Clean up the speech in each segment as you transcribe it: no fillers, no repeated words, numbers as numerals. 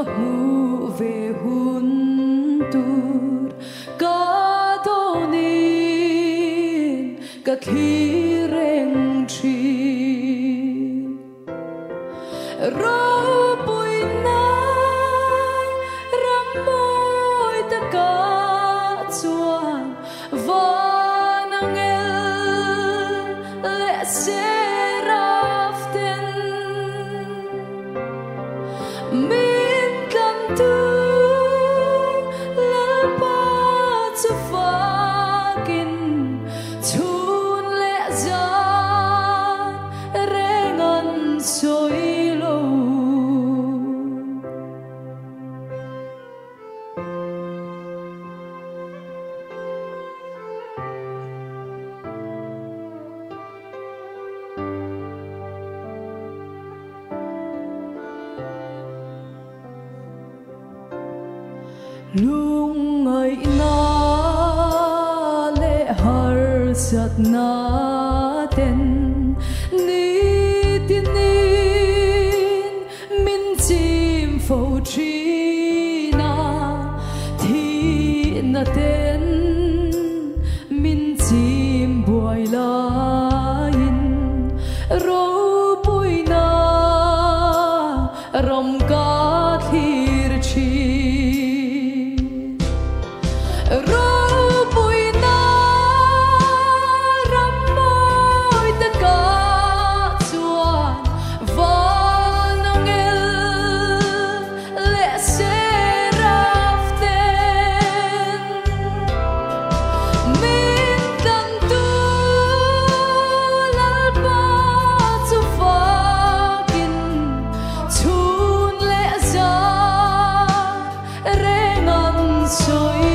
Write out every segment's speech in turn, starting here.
mu về hun tur ka tonin ka khireng chi ro pui na ram moi ta ka chuan vanangel le seraften min kan tu lalpa chu fakin chun le zan rengan soilo lung ai na le har sat na ten ni tinin min chim fo chi na thi na ten min chim buai la in ro pui na ram ka thir chi ro pui na ram moi ta ka chuan vanangel le seraften min kan tu lalpa chu fakin chun le za rengan soi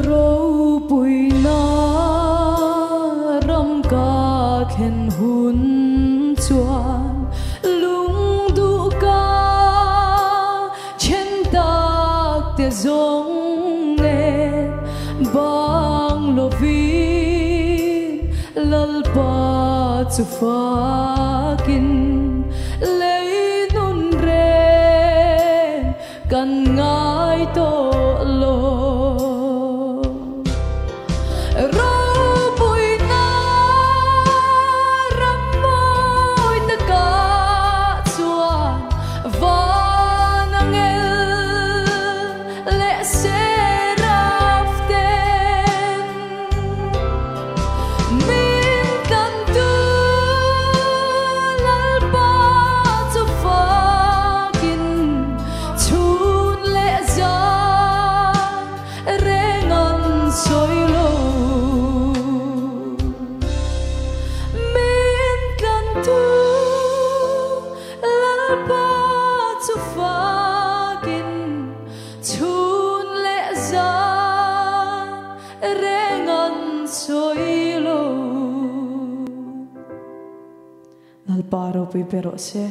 ro pui na ram ka khen hun chuan lung du ka chen tak te zong le bang lovin lalpa chu fakin leinun re kan ngai to lo ro pui na ram moi ta ka chuan vanangel le seraften min kan tu lalpa chu fakin chun le za rengan soilo min kan tu lalpa chu fakin chun le za rengan soilo lalpa ro pi pero se